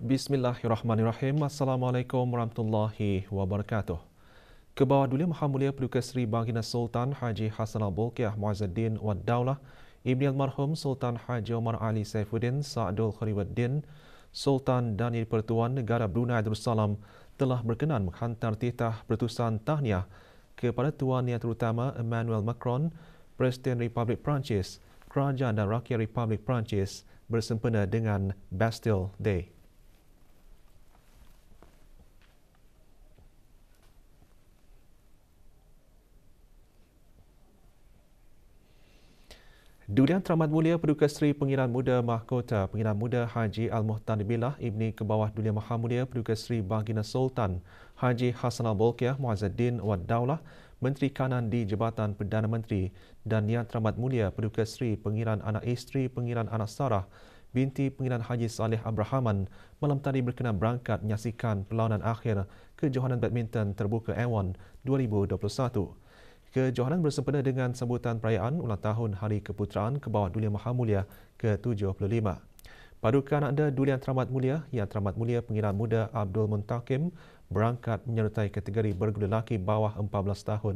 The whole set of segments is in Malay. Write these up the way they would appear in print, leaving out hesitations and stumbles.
Bismillahirrahmanirrahim. Assalamualaikum warahmatullahi wabarakatuh. Kebawah Dulia Maha Mulia Paduka Seri Baginda Sultan Haji Hassan Al-Bolkiah Muazzaddin Wad Daulah, Ibni Almarhum Sultan Haji Omar Ali Saifuddin Sa'adul Khariwaddin, Sultan dan Pertuan Negara Brunei Darussalam telah berkenan menghantar titah bertusan tahniah kepada Tuan Yang Terutama Emmanuel Macron, Presiden Republik Perancis, Kerajaan dan Rakyat Republik Perancis bersempena dengan Bastille Day. Durian Teramat Mulia Paduka Seri Pengiran Muda Mahkota Pengiran Muda Haji Al-Muhtan Billah Ibni Kebawah Dulia Maha Mulia Paduka Seri Baginda Sultan Haji Hassan Al-Bolkiah Muazzaddin Wad Daulah, Menteri Kanan di Jabatan Perdana Menteri, dan Yang Teramat Mulia Paduka Seri Pengiran Anak Isteri Pengiran Anak Sarah binti Pengiran Haji Saleh Abrahaman malam tadi berkenan berangkat menyaksikan perlawanan akhir Kejohanan Badminton Terbuka A1 2021. Kejohanan bersempena dengan sambutan perayaan ulang tahun Hari Keputeraan Kebawah Dulia Maha Mulia ke-75. Paduka anak anda Dulian Teramat Mulia, Yang Teramat Mulia Pengiran Muda Abdul Muntakim berangkat menyertai kategori berguna lelaki bawah 14 tahun.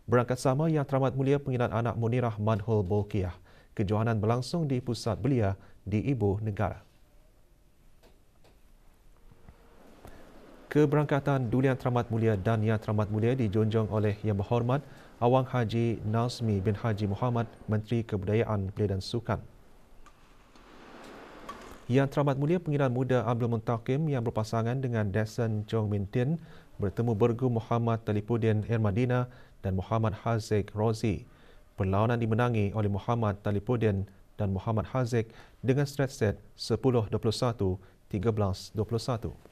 Berangkat sama Yang Teramat Mulia Pengiran Anak Munirah Madhul Bolkiah. Kejohanan berlangsung di Pusat Belia di Ibu Negara. Keberangkatan Dulian Teramat Mulia dan Yang Teramat Mulia dijunjung oleh Yang Berhormat Awang Haji Nazmi bin Haji Muhammad, Menteri Kebudayaan, Belia dan Sukan. Yang Teramat Mulia Pengiran Muda Abdul Muntakim yang berpasangan dengan Desen Chong Min Tin bertemu bergu Muhammad Talipudin Irmadina dan Muhammad Haziq Rozi. Perlawanan dimenangi oleh Muhammad Talipudin dan Muhammad Haziq dengan straight set 10-21, 13-21.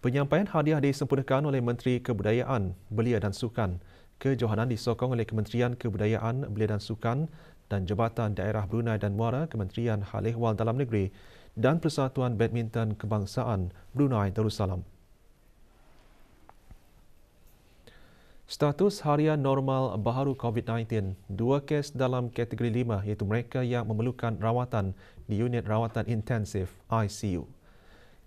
Penyampaian hadiah disempurnakan oleh Menteri Kebudayaan, Belia dan Sukan. Kejohanan disokong oleh Kementerian Kebudayaan, Belia dan Sukan dan Jabatan Daerah Brunei dan Muara, Kementerian Hal Ehwal Dalam Negeri dan Persatuan Badminton Kebangsaan Brunei Darussalam. Status harian normal baharu COVID-19, 2 kes dalam kategori 5 iaitu mereka yang memerlukan rawatan di unit rawatan intensif ICU.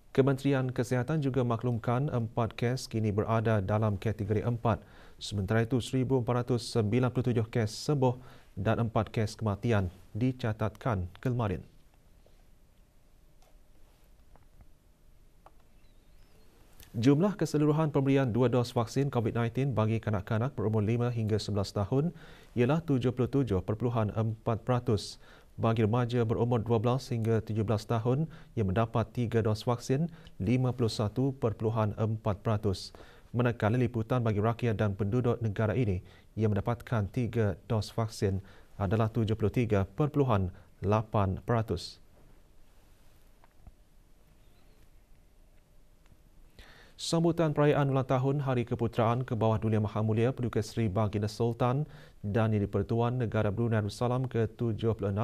Kementerian Kesihatan juga maklumkan 4 kes kini berada dalam kategori 4, sementara itu 1,497 kes sembuh dan 4 kes kematian dicatatkan kemarin. Jumlah keseluruhan pemberian 2 dos vaksin COVID-19 bagi kanak-kanak berumur 5 hingga 11 tahun ialah 77.4%. Bagi remaja berumur 12 hingga 17 tahun yang mendapat 3 dos vaksin, 51.4%. Manakala liputan bagi rakyat dan penduduk negara ini yang mendapatkan 3 dos vaksin adalah 73.8%. Sambutan perayaan ulang tahun Hari Keputeraan Kebawah Dulia Maha Mulia Paduka Seri Baginda Sultan dan Yang Di-Pertuan Negara Brunei Darussalam ke-76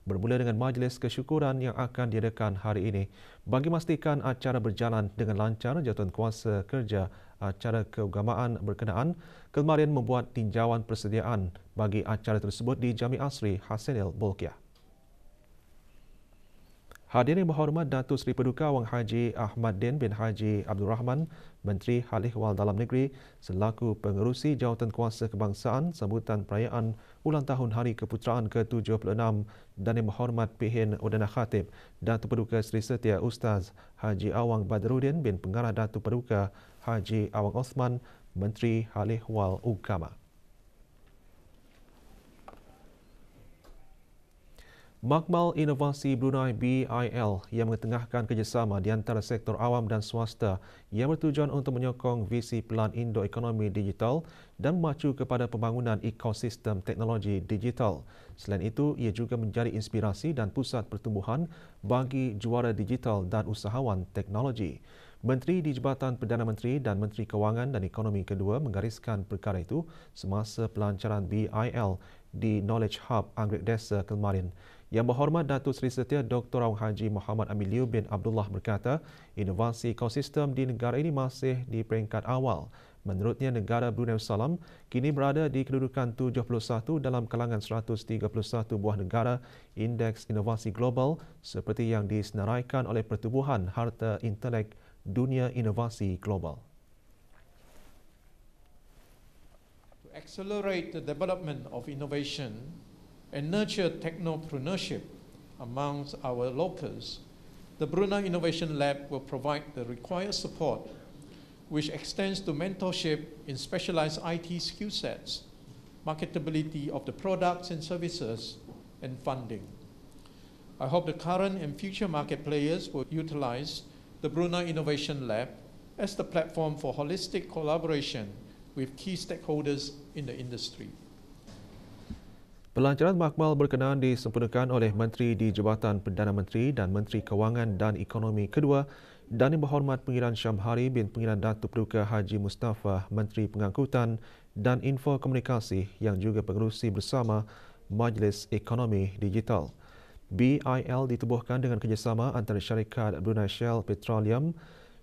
bermula dengan majlis kesyukuran yang akan diadakan hari ini. Bagi memastikan acara berjalan dengan lancar, Jawatankuasa Kerja Acara Keagamaan berkenaan kemarin membuat tinjauan persediaan bagi acara tersebut di Jami Asri Hassanil Bolkiah. Hadirin berhormat Datuk Seri Paduka Wang Haji Ahmad Din bin Haji Abdul Rahman, Menteri Hal Ehwal Dalam Negeri selaku pengerusi Jawatankuasa Kebangsaan sambutan perayaan ulang tahun Hari Keputeraan ke-76 dan Yang Berhormat Pihin Udana Khatib Datuk Paduka Seri Setia Ustaz Haji Awang Badrudin bin Pengarah Datuk Paduka Haji Awang Osman, Menteri Hal Ehwal Ugama. Makmal Inovasi Brunei BIL yang mengetengahkan kerjasama di antara sektor awam dan swasta yang bertujuan untuk menyokong visi Pelan Indo-Ekonomi Digital dan memacu kepada pembangunan ekosistem teknologi digital. Selain itu, ia juga menjadi inspirasi dan pusat pertumbuhan bagi juara digital dan usahawan teknologi. Menteri di Jabatan Perdana Menteri dan Menteri Kewangan dan Ekonomi kedua menggariskan perkara itu semasa pelancaran BIL di Knowledge Hub Anggrek Desa kemarin. Yang Berhormat Datuk Seri Setia Dr. Awang Haji Muhammad Amin Liu bin Abdullah berkata, inovasi ekosistem di negara ini masih di peringkat awal. Menurutnya, negara Brunei Darussalam kini berada di kedudukan 71 dalam kalangan 131 buah negara Indeks Inovasi Global seperti yang disenaraikan oleh Pertubuhan Harta Intelek Dunia Inovasi Global. To accelerate the development of innovation and nurture technopreneurship amongst our locals, the Brunei Innovation Lab will provide the required support, which extends to mentorship in specialized IT skill sets, marketability of the products and services, and funding. I hope the current and future market players will utilize the Brunei Innovation Lab as the platform for holistic collaboration with key stakeholders in the industry. Pelancaran makmal berkenaan disempurnakan oleh Menteri di Jabatan Perdana Menteri dan Menteri Kewangan dan Ekonomi kedua dan Yang Berhormat Pengiran Syamhari bin Pengiran Datuk Paduka Haji Mustafa, Menteri Pengangkutan dan Info Komunikasi yang juga pengerusi bersama Majlis Ekonomi Digital. BIL ditubuhkan dengan kerjasama antara syarikat Brunei Shell Petroleum,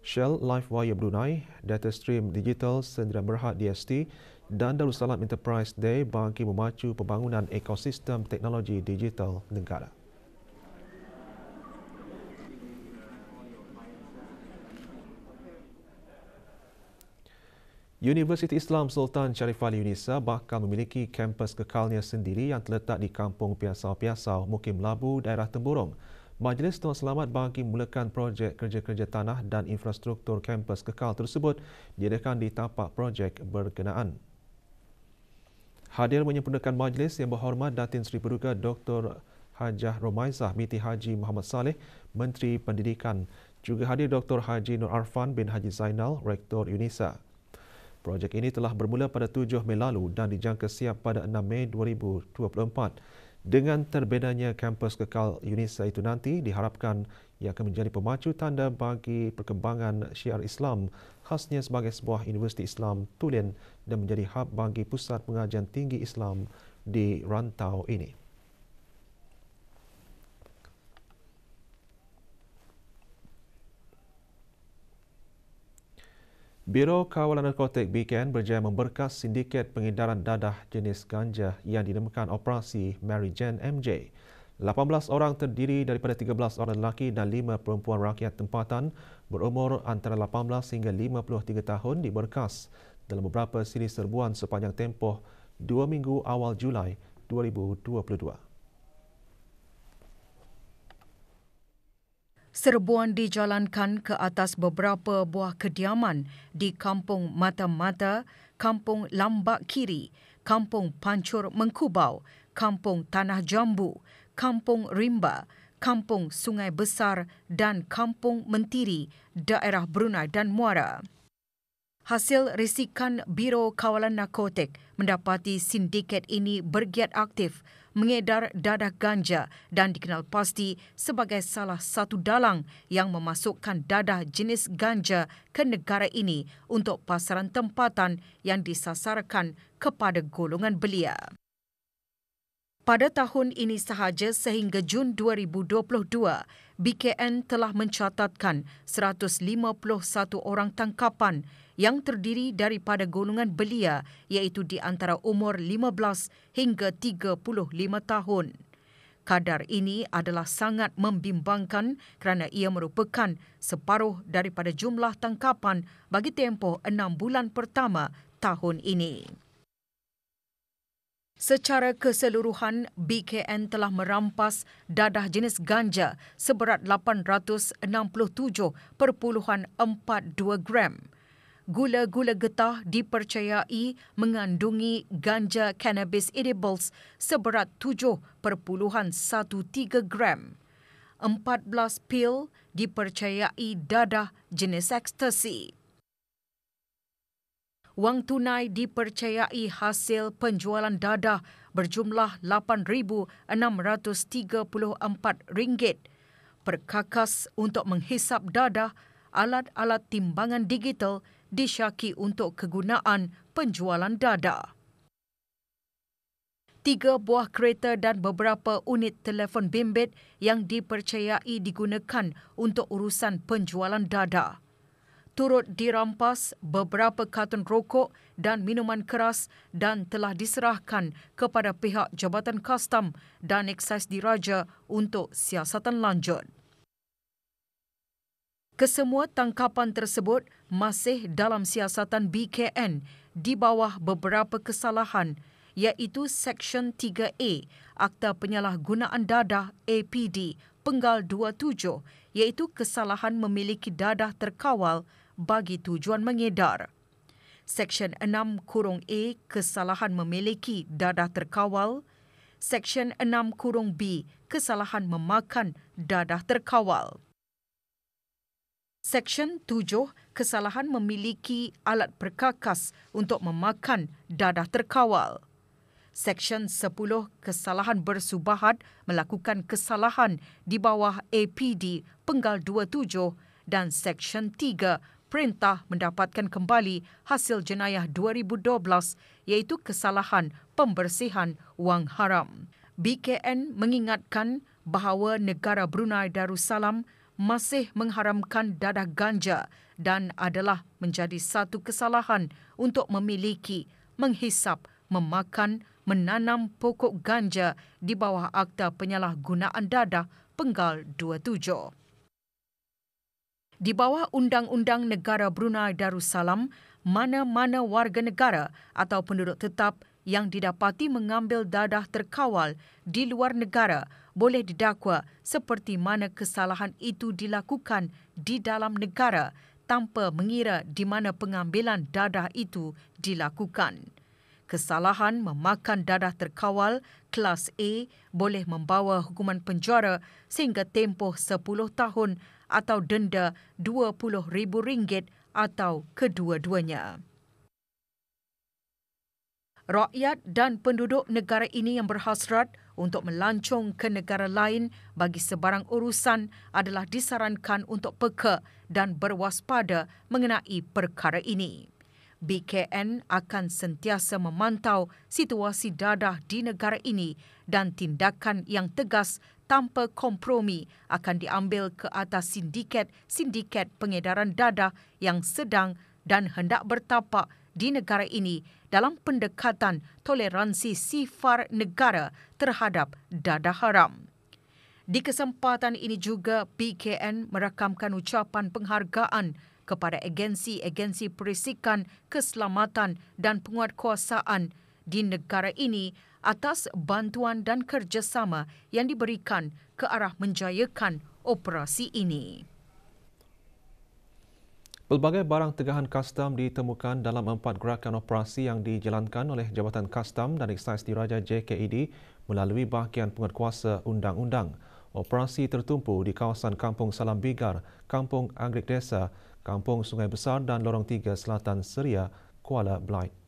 Shell Lifewire Brunei, Datastream Digital Sdn Bhd DST dan Darussalam Enterprise Day bagi memacu pembangunan ekosistem teknologi digital negara. Universiti Islam Sultan Sharifah Yunisa bakal memiliki kampus kekalnya sendiri yang terletak di Kampung Piasau-Piasau, Mukim Labu, daerah Temburong. Majlis Tuan Selamat bagi memulakan projek kerja-kerja tanah dan infrastruktur kampus kekal tersebut diadakan di tapak projek berkenaan. Hadir menyempurnakan majlis Yang Berhormat Datin Seri Paduka Dr. Hajah Romaizah binti Haji Muhammad Saleh, Menteri Pendidikan. Juga hadir Dr. Haji Nur Arfan bin Haji Zainal, Rektor Yunisa. Projek ini telah bermula pada 7 Mei lalu dan dijangka siap pada 6 Mei 2024. Dengan terbinanya kampus kekal Yunisa itu nanti, diharapkan ia akan menjadi pemacu tanda bagi perkembangan syiar Islam khasnya sebagai sebuah universiti Islam tulen dan menjadi hub bagi pusat pengajian tinggi Islam di rantau ini. Biro Kawalan Narkotik BKN berjaya memberkas sindiket pengedaran dadah jenis ganja yang dinamakan Operasi Mary Jane MJ. 18 orang terdiri daripada 13 orang lelaki dan 5 perempuan rakyat tempatan berumur antara 18 hingga 53 tahun diberkas dalam beberapa siri serbuan sepanjang tempoh 2 minggu awal Julai 2022. Serbuan dijalankan ke atas beberapa buah kediaman di Kampung Mata-Mata, Kampung Lambak Kiri, Kampung Pancur Mengkubau, Kampung Tanah Jambu, Kampung Rimba, Kampung Sungai Besar dan Kampung Mentiri, daerah Brunei dan Muara. Hasil risikan Biro Kawalan Narkotik mendapati sindiket ini bergiat aktif mengedar dadah ganja dan dikenal pasti sebagai salah satu dalang yang memasukkan dadah jenis ganja ke negara ini untuk pasaran tempatan yang disasarkan kepada golongan belia. Pada tahun ini sahaja sehingga Jun 2022, BKN telah mencatatkan 151 orang tangkapan yang terdiri daripada golongan belia iaitu di antara umur 15 hingga 35 tahun. Kadar ini adalah sangat membimbangkan kerana ia merupakan separuh daripada jumlah tangkapan bagi tempoh 6 bulan pertama tahun ini. Secara keseluruhan, BKN telah merampas dadah jenis ganja seberat 867.42 gram. Gula-gula getah dipercayai mengandungi ganja cannabis edibles seberat 7.13 gram. 14 pil dipercayai dadah jenis ekstasi. Wang tunai dipercayai hasil penjualan dadah berjumlah RM8,634. Perkakas untuk menghisap dadah, alat-alat timbangan digital disyaki untuk kegunaan penjualan dadah. 3 buah kereta dan beberapa unit telefon bimbit yang dipercayai digunakan untuk urusan penjualan dadah. Turut dirampas beberapa kartun rokok dan minuman keras dan telah diserahkan kepada pihak Jabatan Kastam dan Eksais Diraja untuk siasatan lanjut. Kesemua tangkapan tersebut masih dalam siasatan BKN di bawah beberapa kesalahan iaitu Seksyen 3A Akta Penyalahgunaan Dadah APD Penggal 27 iaitu kesalahan memiliki dadah terkawal bagi tujuan mengedar. Seksyen 6(A kesalahan memiliki dadah terkawal. Seksyen 6(B kesalahan memakan dadah terkawal. Seksyen 7 kesalahan memiliki alat perkakas untuk memakan dadah terkawal. Seksyen 10 kesalahan bersubahat melakukan kesalahan di bawah APD Penggal 27 dan Seksyen 3 perintah mendapatkan kembali hasil jenayah 2012 iaitu kesalahan pembersihan wang haram. BKN mengingatkan bahawa negara Brunei Darussalam masih mengharamkan dadah ganja dan adalah menjadi satu kesalahan untuk memiliki, menghisap, memakan, menanam pokok ganja di bawah Akta Penyalahgunaan Dadah Penggal 27. Di bawah Undang-Undang Negara Brunei Darussalam, mana-mana warga negara atau penduduk tetap yang didapati mengambil dadah terkawal di luar negara boleh didakwa seperti mana kesalahan itu dilakukan di dalam negara tanpa mengira di mana pengambilan dadah itu dilakukan. Kesalahan memakan dadah terkawal kelas A boleh membawa hukuman penjara sehingga tempoh 10 tahun atau denda RM20,000 atau kedua-duanya. Rakyat dan penduduk negara ini yang berhasrat untuk melancong ke negara lain bagi sebarang urusan adalah disarankan untuk peka dan berwaspada mengenai perkara ini. BKN akan sentiasa memantau situasi dadah di negara ini dan tindakan yang tegas tanpa kompromi akan diambil ke atas sindiket-sindiket pengedaran dadah yang sedang dan hendak bertapak di negara ini dalam pendekatan toleransi sifar negara terhadap dadah haram. Di kesempatan ini juga BKN merakamkan ucapan penghargaan kepada agensi-agensi perisikan keselamatan dan penguatkuasaan di negara ini atas bantuan dan kerjasama yang diberikan ke arah menjayakan operasi ini. Pelbagai barang tegahan kastam ditemukan dalam 4 gerakan operasi yang dijalankan oleh Jabatan Kastam dan Eksais Diraja JKED melalui bahagian penguatkuasa undang-undang. Operasi tertumpu di kawasan Kampung Salam Bigar, Kampung Anggrek Desa, Kampung Sungai Besar dan Lorong 3 Selatan Seria, Kuala Belait.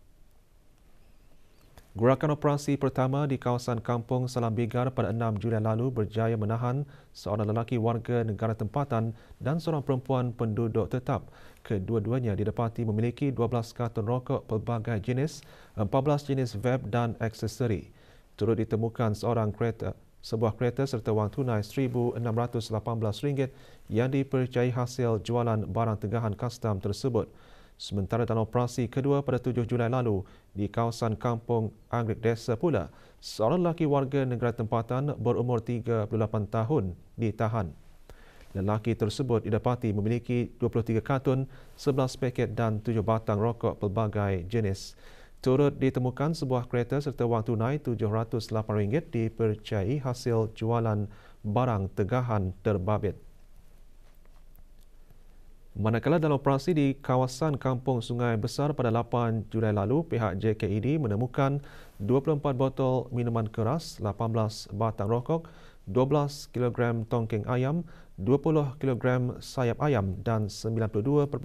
Gerakan operasi pertama di kawasan Kampung Salam Bigar pada 6 Julai lalu berjaya menahan seorang lelaki warga negara tempatan dan seorang perempuan penduduk tetap. Kedua-duanya didapati memiliki 12 kartun rokok pelbagai jenis, 14 jenis vape dan aksesori. Turut ditemukan sebuah kereta serta wang tunai RM1,618 yang dipercayai hasil jualan barang tegahan kastam tersebut. Sementara dalam operasi kedua pada 7 Julai lalu di kawasan Kampung Anggrek Desa pula, seorang lelaki warga negara tempatan berumur 38 tahun ditahan. Lelaki tersebut didapati memiliki 23 kartun, 11 paket dan 7 batang rokok pelbagai jenis. Turut ditemukan sebuah kereta serta wang tunai RM708 dipercayai hasil jualan barang tegahan terbabit. Manakala dalam operasi di kawasan Kampung Sungai Besar pada 8 Julai lalu, pihak JKED menemukan 24 botol minuman keras, 18 batang rokok, 12 kg tongking ayam, 20 kg sayap ayam dan 92.8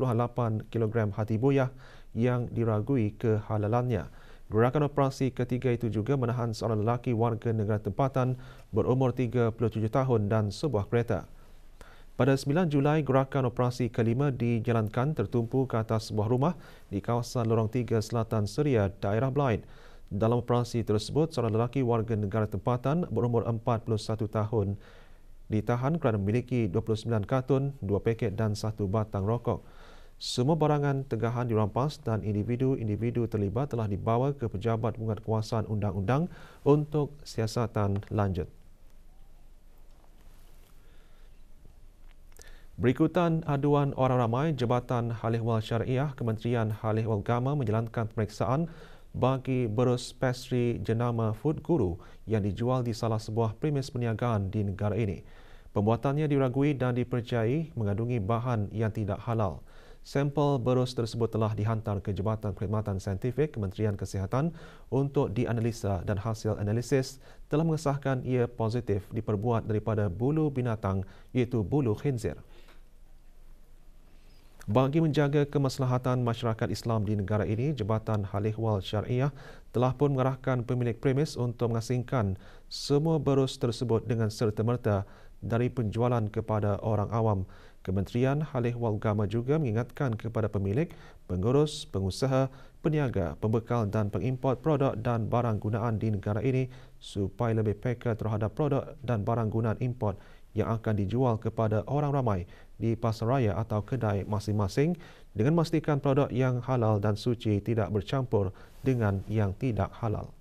kg hati buaya yang diragui kehalalannya. Gerakan operasi ketiga itu juga menahan seorang lelaki warga negara tempatan berumur 37 tahun dan sebuah kereta. Pada 9 Julai, gerakan operasi kelima dijalankan tertumpu ke atas sebuah rumah di kawasan Lorong 3 Selatan Seria, daerah Belait. Dalam operasi tersebut, seorang lelaki warga negara tempatan berumur 41 tahun ditahan kerana memiliki 29 kartun, 2 paket dan 1 batang rokok. Semua barangan tegahan dirampas dan individu-individu terlibat telah dibawa ke Pejabat Penguatkuasaan Undang-Undang untuk siasatan lanjut. Berikutan aduan orang ramai, Jabatan Hal Ehwal Syariah Kementerian Hal Ehwal Agama menjalankan pemeriksaan bagi berus pastri jenama Food Guru yang dijual di salah sebuah premis perniagaan di negara ini. Pembuatannya diragui dan dipercayai mengandungi bahan yang tidak halal. Sampel berus tersebut telah dihantar ke Jabatan Perkhidmatan Saintifik Kementerian Kesihatan untuk dianalisa dan hasil analisis telah mengesahkan ia positif diperbuat daripada bulu binatang iaitu bulu khinzir. Bagi menjaga kemaslahatan masyarakat Islam di negara ini, Jabatan Hal Ehwal Syariah telah pun mengarahkan pemilik premis untuk mengasingkan semua berus tersebut dengan serta-merta dari penjualan kepada orang awam. Kementerian Hal Ehwal Agama juga mengingatkan kepada pemilik, pengurus, pengusaha, peniaga, pembekal dan pengimport produk dan barang gunaan di negara ini supaya lebih peka terhadap produk dan barang gunaan import yang akan dijual kepada orang ramai di pasaraya atau kedai masing-masing dengan memastikan produk yang halal dan suci tidak bercampur dengan yang tidak halal.